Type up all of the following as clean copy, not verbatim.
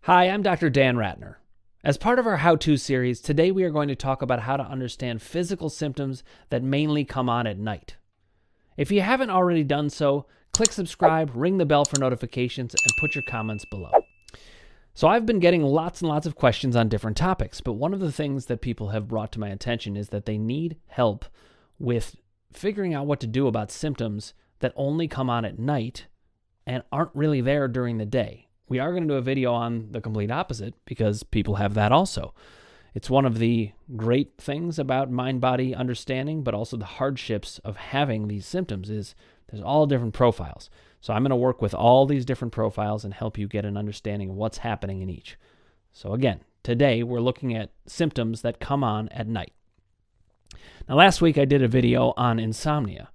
Hi, I'm Dr. Dan Ratner. As part of our how-to series, today we are going to talk about how to understand physical symptoms that mainly come on at night. If you haven't already done so, click subscribe, ring the bell for notifications, and put your comments below. So I've been getting lots and lots of questions on different topics, but one of the things that people have brought to my attention is that they need help with figuring out what to do about symptoms that only come on at night and aren't really there during the day. We are going to do a video on the complete opposite because people have that also. It's one of the great things about mind-body understanding, but also the hardships of having these symptoms is there's all different profiles. So I'm going to work with all these different profiles and help you get an understanding of what's happening in each. So again, today we're looking at symptoms that come on at night. Now last week I did a video on insomnia.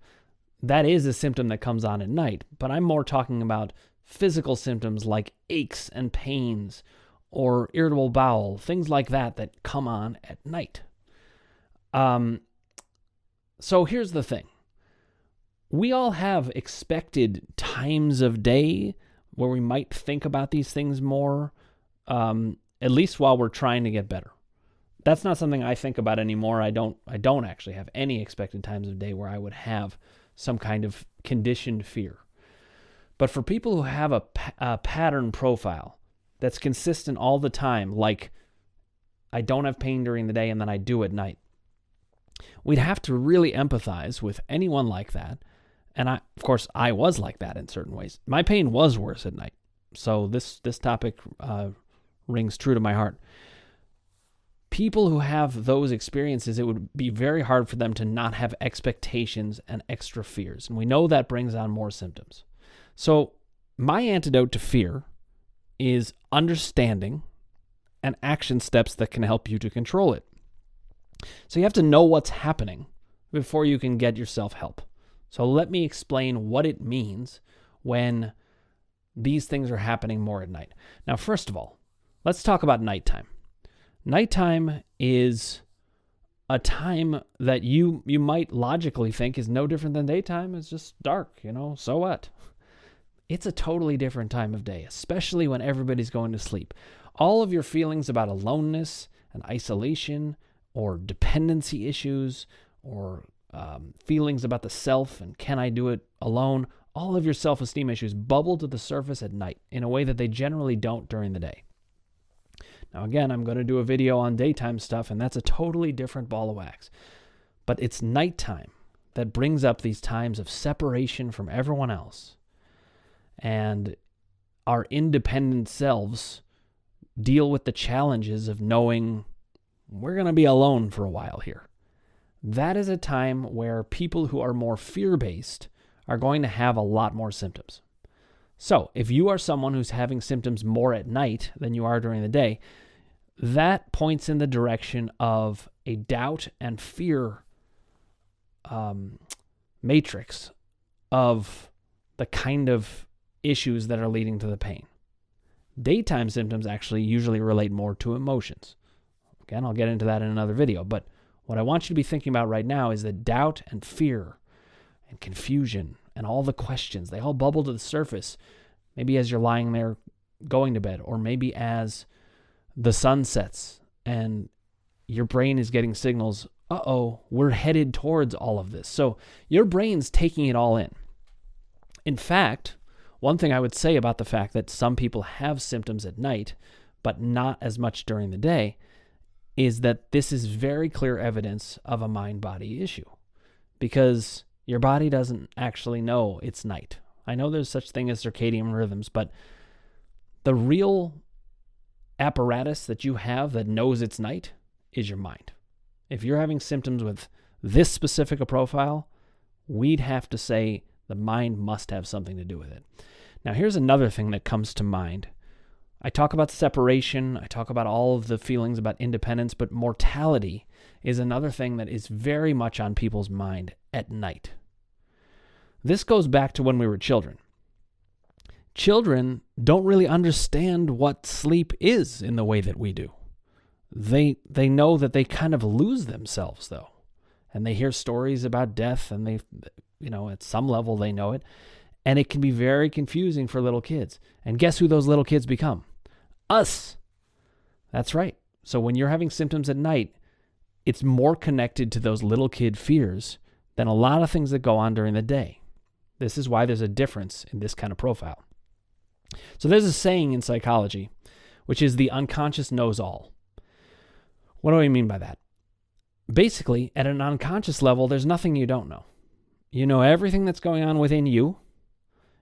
That is a symptom that comes on at night, but I'm more talking about physical symptoms like aches and pains or irritable bowel, things like that that come on at night. So here's the thing. We all have expected times of day where we might think about these things more, at least while we're trying to get better. That's not something I think about anymore. I don't actually have any expected times of day where I would have some kind of conditioned fear. But for people who have a pattern profile that's consistent all the time, like I don't have pain during the day and then I do at night, we'd have to really empathize with anyone like that. And of course, I was like that in certain ways. My pain was worse at night. So this topic rings true to my heart. People who have those experiences, it would be very hard for them to not have expectations and extra fears. And we know that brings on more symptoms. So my antidote to fear is understanding and action steps that can help you to control it. So you have to know what's happening before you can get yourself help. So let me explain what it means when these things are happening more at night. Now, first of all, let's talk about nighttime. Nighttime is a time that you might logically think is no different than daytime. It's just dark, so what? It's a totally different time of day, especially when everybody's going to sleep. All of your feelings about aloneness and isolation or dependency issues or feelings about the self and can I do it alone, all of your self-esteem issues bubble to the surface at night in a way that they generally don't during the day. Now again, I'm going to do a video on daytime stuff, and that's a totally different ball of wax. But it's nighttime that brings up these times of separation from everyone else. And our independent selves deal with the challenges of knowing we're going to be alone for a while here. That is a time where people who are more fear-based are going to have a lot more symptoms. So if you are someone who's having symptoms more at night than you are during the day, that points in the direction of a doubt and fear matrix of the kind of issues that are leading to the pain. Daytime symptoms actually usually relate more to emotions. Again, I'll get into that in another video, but what I want you to be thinking about right now is that doubt and fear and confusion and all the questions, they all bubble to the surface, maybe as you're lying there going to bed, or maybe as the sun sets and your brain is getting signals, we're headed towards all of this. So your brain's taking it all in. In fact, one thing I would say about the fact that some people have symptoms at night, but not as much during the day, is that this is very clear evidence of a mind-body issue because your body doesn't actually know it's night. I know there's such thing as circadian rhythms, but the real apparatus that you have that knows it's night is your mind. If you're having symptoms with this specific a profile, we'd have to say the mind must have something to do with it. Now, here's another thing that comes to mind. I talk about separation. I talk about all of the feelings about independence, but mortality is another thing that is very much on people's mind at night. This goes back to when we were children. Children don't really understand what sleep is in the way that we do. They know that they kind of lose themselves, though. And they hear stories about death, and they, at some level they know it. And it can be very confusing for little kids. And guess who those little kids become? Us. That's right. So when you're having symptoms at night, it's more connected to those little kid fears than a lot of things that go on during the day. This is why there's a difference in this kind of profile. So there's a saying in psychology, which is the unconscious knows all. What do I mean by that? Basically, at an unconscious level, there's nothing you don't know. You know everything that's going on within you.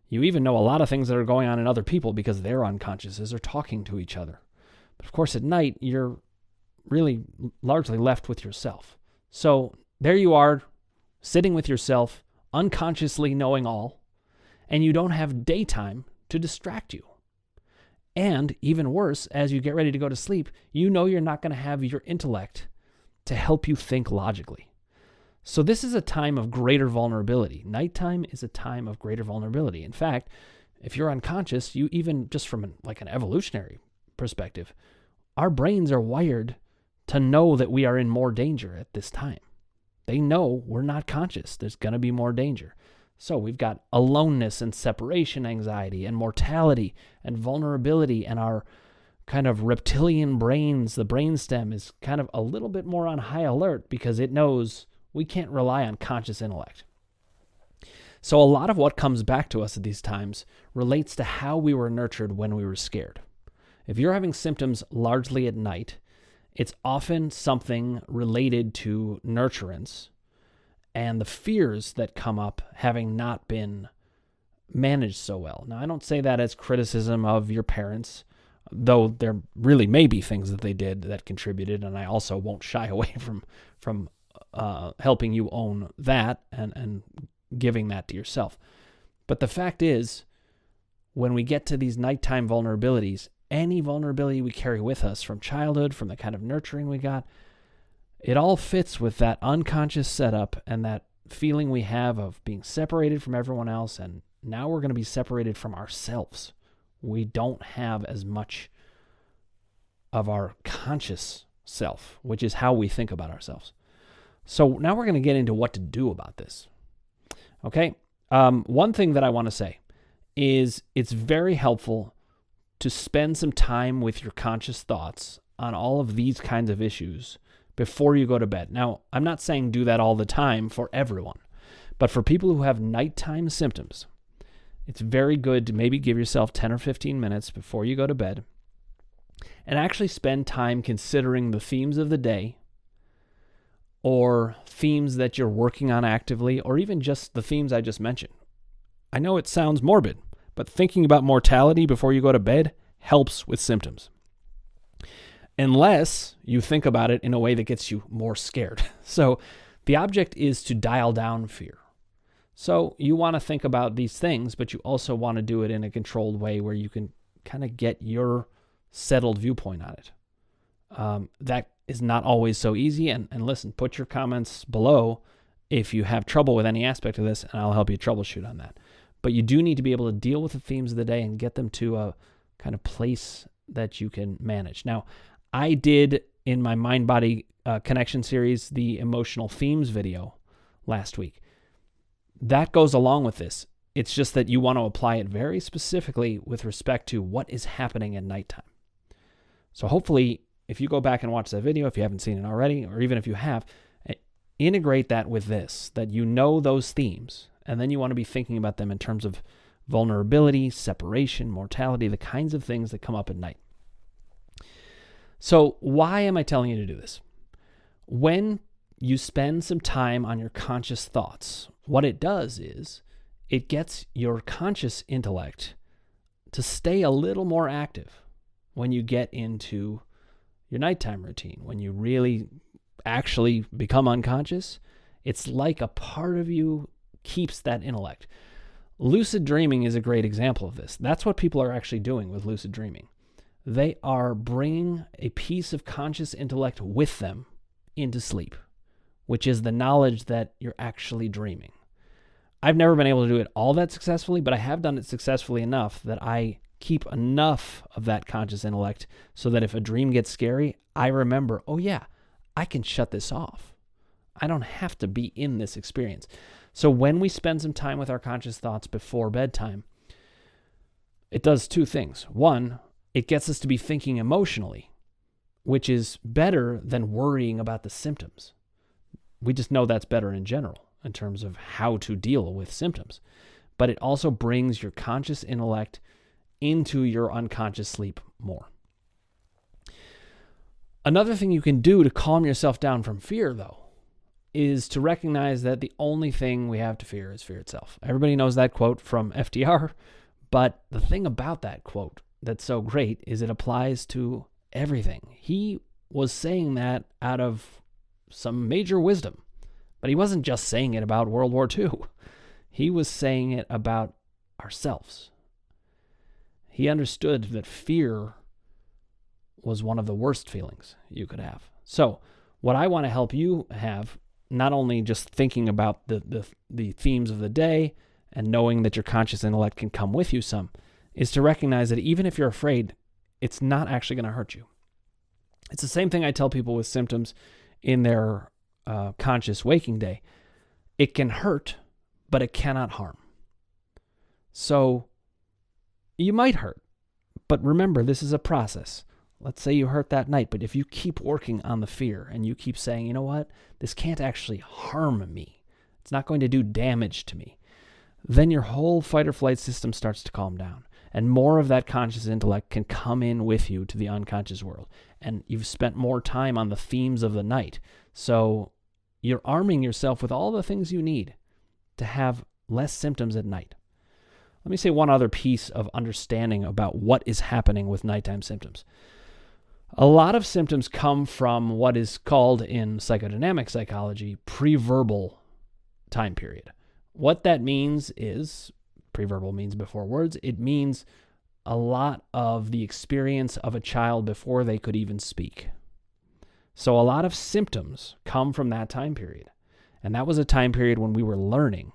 You even know a lot of things that are going on in other people because their unconsciouses are talking to each other. But of course, at night, you're really largely left with yourself. So there you are, sitting with yourself, unconsciously knowing all, and you don't have daytime to distract you. And even worse, as you get ready to go to sleep, you know you're not going to have your intellect to help you think logically. So this is a time of greater vulnerability. Nighttime is a time of greater vulnerability. In fact, if you're unconscious, you even just from an evolutionary perspective, our brains are wired to know that we are in more danger at this time. They know we're not conscious. There's going to be more danger. So we've got aloneness and separation anxiety and mortality and vulnerability, and our kind of reptilian brains, the brainstem is kind of a little bit more on high alert because it knows we can't rely on conscious intellect. So a lot of what comes back to us at these times relates to how we were nurtured when we were scared. If you're having symptoms largely at night, it's often something related to nurturance and the fears that come up having not been managed so well. Now, I don't say that as criticism of your parents, though there really may be things that they did that contributed, and I also won't shy away from helping you own that and giving that to yourself. But the fact is, when we get to these nighttime vulnerabilities, any vulnerability we carry with us from childhood, from the kind of nurturing we got, it all fits with that unconscious setup and that feeling we have of being separated from everyone else, and now we're going to be separated from ourselves. We don't have as much of our conscious self, which is how we think about ourselves. So now we're going to get into what to do about this. Okay? One thing that I want to say is it's very helpful to spend some time with your conscious thoughts on all of these kinds of issues before you go to bed. Now, I'm not saying do that all the time for everyone, but for people who have nighttime symptoms, it's very good to maybe give yourself 10 or 15 minutes before you go to bed and actually spend time considering the themes of the day or themes that you're working on actively, or even just the themes I just mentioned. I know it sounds morbid, but thinking about mortality before you go to bed helps with symptoms. Unless you think about it in a way that gets you more scared. So the object is to dial down fear. So you want to think about these things, but you also want to do it in a controlled way where you can kind of get your settled viewpoint on it. That is not always so easy. And listen, put your comments below if you have trouble with any aspect of this, and I'll help you troubleshoot on that. But you do need to be able to deal with the themes of the day and get them to a kind of place that you can manage. Now, I did in my mind-body connection series the emotional themes video last week. That goes along with this. It's just that you want to apply it very specifically with respect to what is happening at nighttime. So hopefully, if you go back and watch that video, if you haven't seen it already, or even if you have, integrate that with this, that you know those themes, and then you want to be thinking about them in terms of vulnerability, separation, mortality, the kinds of things that come up at night. So why am I telling you to do this? When you spend some time on your conscious thoughts, what it does is it gets your conscious intellect to stay a little more active when you get into your nighttime routine. When you really actually become unconscious, it's like a part of you keeps that intellect. Lucid dreaming is a great example of this. That's what people are actually doing with lucid dreaming. They are bringing a piece of conscious intellect with them into sleep, which is the knowledge that you're actually dreaming. I've never been able to do it all that successfully, but I have done it successfully enough that I keep enough of that conscious intellect so that if a dream gets scary, I remember, oh yeah, I can shut this off. I don't have to be in this experience. So when we spend some time with our conscious thoughts before bedtime, it does two things. One, it gets us to be thinking emotionally, which is better than worrying about the symptoms. We just know that's better in general in terms of how to deal with symptoms. But it also brings your conscious intellect into your unconscious sleep more. Another thing you can do to calm yourself down from fear, though, is to recognize that the only thing we have to fear is fear itself. Everybody knows that quote from FDR, but the thing about that quote that's so great is it applies to everything. He was saying that out of some major wisdom, but he wasn't just saying it about World War II. He was saying it about ourselves. He understood that fear was one of the worst feelings you could have. So what I want to help you have, not only just thinking about the themes of the day and knowing that your conscious intellect can come with you some, is to recognize that even if you're afraid, it's not actually going to hurt you. It's the same thing I tell people with symptoms in their conscious waking day. It can hurt, but it cannot harm. So you might hurt, but remember, this is a process. Let's say you hurt that night, but if you keep working on the fear and you keep saying, you know what, this can't actually harm me, it's not going to do damage to me, then your whole fight or flight system starts to calm down. And more of that conscious intellect can come in with you to the unconscious world. And you've spent more time on the themes of the night. So you're arming yourself with all the things you need to have less symptoms at night. Let me say one other piece of understanding about what is happening with nighttime symptoms. A lot of symptoms come from what is called in psychodynamic psychology, preverbal time period. What that means is, preverbal means before words, it means a lot of the experience of a child before they could even speak. So a lot of symptoms come from that time period. And that was a time period when we were learning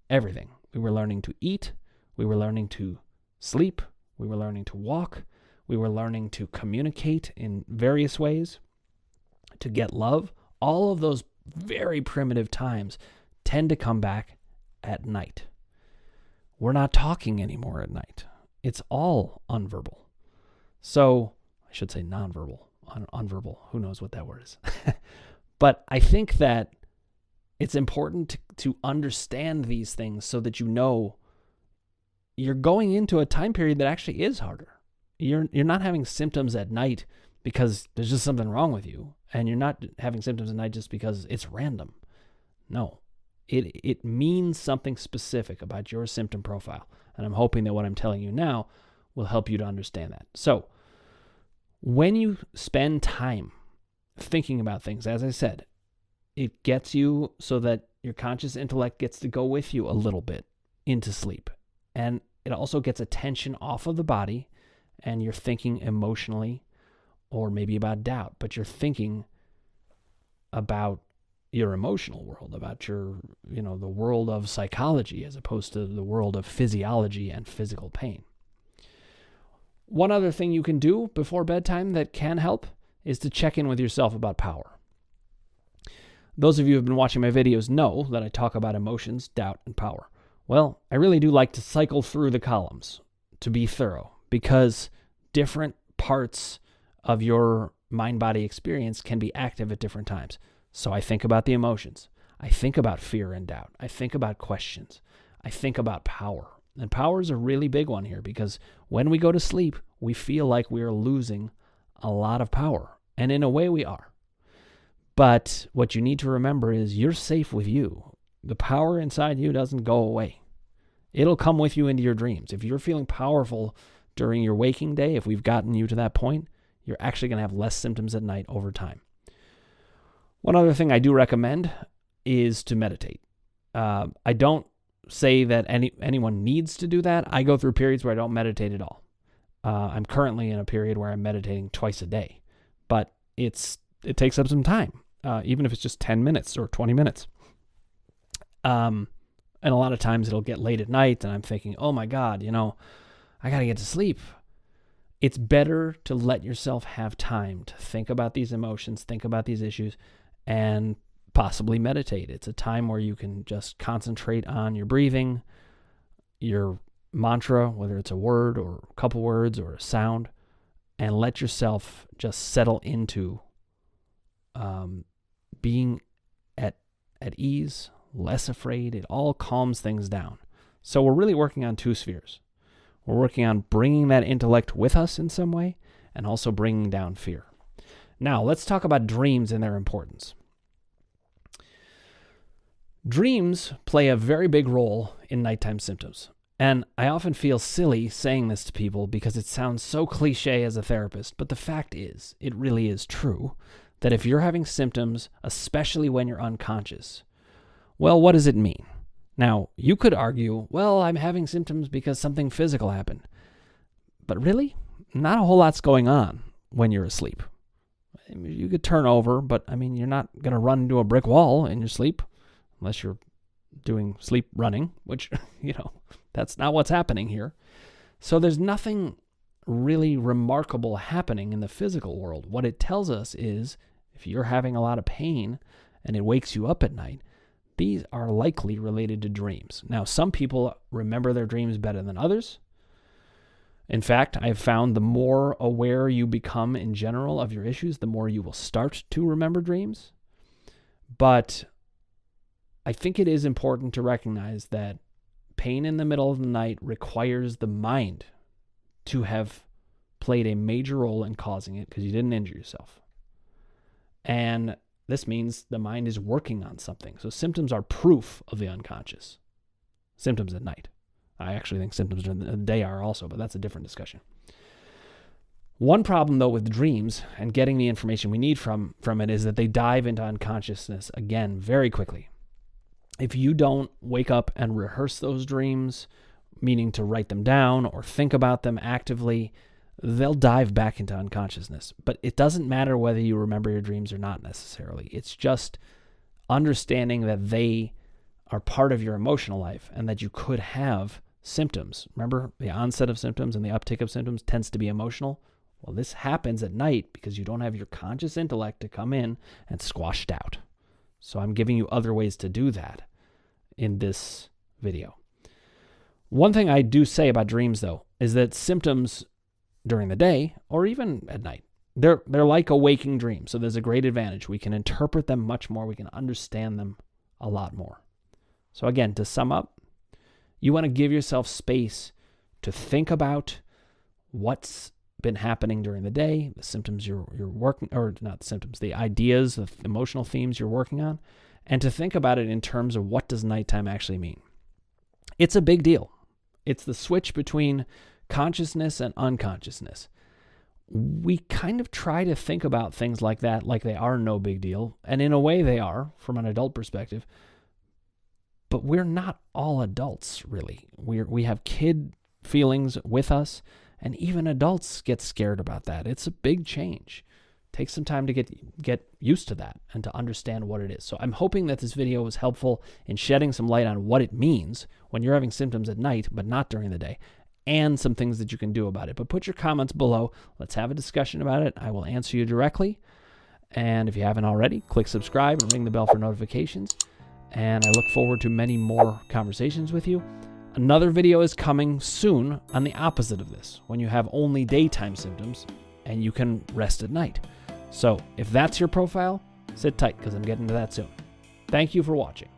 everything. We were learning to eat, we were learning to sleep, we were learning to walk, we were learning to communicate in various ways, to get love. All of those very primitive times tend to come back at night. We're not talking anymore at night. It's all unverbal. So, I should say nonverbal, unverbal. Who knows what that word is? But I think that it's important to understand these things so that you know you're going into a time period that actually is harder. You're not having symptoms at night because there's just something wrong with you, and you're not having symptoms at night just because it's random. No, it means something specific about your symptom profile, and I'm hoping that what I'm telling you now will help you to understand that. So, when you spend time thinking about things, as I said, it gets you so that your conscious intellect gets to go with you a little bit into sleep, and it also gets attention off of the body. And you're thinking emotionally or maybe about doubt, but you're thinking about your emotional world, about your, the world of psychology as opposed to the world of physiology and physical pain. One other thing you can do before bedtime that can help is to check in with yourself about power. Those of you who have been watching my videos know that I talk about emotions, doubt, and power. Well, I really do like to cycle through the columns to be thorough, because different parts of your mind-body experience can be active at different times. So I think about the emotions. I think about fear and doubt. I think about questions. I think about power. And power is a really big one here, because when we go to sleep, we feel like we are losing a lot of power. And in a way we are. But what you need to remember is you're safe with you. The power inside you doesn't go away. It'll come with you into your dreams. If you're feeling powerful during your waking day, if we've gotten you to that point, you're actually going to have less symptoms at night over time. One other thing I do recommend is to meditate. I don't say that anyone needs to do that. I go through periods where I don't meditate at all. I'm currently in a period where I'm meditating twice a day, but it takes up some time, even if it's just 10 minutes or 20 minutes. And a lot of times it'll get late at night and I'm thinking, oh my God, I got to get to sleep. It's better to let yourself have time to think about these emotions, think about these issues, and possibly meditate. It's a time where you can just concentrate on your breathing, your mantra, whether it's a word or a couple words or a sound, and let yourself just settle into being at ease, less afraid. It all calms things down. So we're really working on two spheres. We're working on bringing that intellect with us in some way and also bringing down fear. Now, let's talk about dreams and their importance. Dreams play a very big role in nighttime symptoms. And I often feel silly saying this to people because it sounds so cliche as a therapist, but the fact is, it really is true, that if you're having symptoms, especially when you're unconscious, well, what does it mean? Now, you could argue, well, I'm having symptoms because something physical happened. But really, not a whole lot's going on when you're asleep. You could turn over, but you're not going to run into a brick wall in your sleep unless you're doing sleep running, which, that's not what's happening here. So there's nothing really remarkable happening in the physical world. What it tells us is if you're having a lot of pain and it wakes you up at night, these are likely related to dreams. Now, some people remember their dreams better than others. In fact, I've found the more aware you become in general of your issues, the more you will start to remember dreams. But I think it is important to recognize that pain in the middle of the night requires the mind to have played a major role in causing it because you didn't injure yourself. And this means the mind is working on something. So symptoms are proof of the unconscious. Symptoms at night. I actually think symptoms during the day are also, but that's a different discussion. One problem, though, with dreams and getting the information we need from it is that they dive into unconsciousness again very quickly. If you don't wake up and rehearse those dreams, meaning to write them down or think about them actively, they'll dive back into unconsciousness. But it doesn't matter whether you remember your dreams or not necessarily. It's just understanding that they are part of your emotional life and that you could have symptoms. Remember, the onset of symptoms and the uptick of symptoms tends to be emotional. Well, this happens at night because you don't have your conscious intellect to come in and squash it out. So I'm giving you other ways to do that in this video. One thing I do say about dreams, though, is that symptoms during the day or even at night, they're like a waking dream. So there's a great advantage. We can interpret them much more. We can understand them a lot more. So again, to sum up, you want to give yourself space to think about what's been happening during the day, the symptoms you're working, or not the symptoms, the ideas, the emotional themes you're working on, and to think about it in terms of what does nighttime actually mean. It's a big deal. It's the switch between consciousness and unconsciousness. We kind of try to think about things like that like they are no big deal, and in a way they are from an adult perspective, but we're not all adults, really. We have kid feelings with us, and even adults get scared about that. It's a big change. It takes some time to get used to that and to understand what it is. So I'm hoping that this video was helpful in shedding some light on what it means when you're having symptoms at night, but not during the day, and some things that you can do about it. But put your comments below. Let's have a discussion about it. I will answer you directly. And if you haven't already, click subscribe and ring the bell for notifications. And I look forward to many more conversations with you. Another video is coming soon on the opposite of this, when you have only daytime symptoms and you can rest at night. So if that's your profile, sit tight because I'm getting to that soon. Thank you for watching.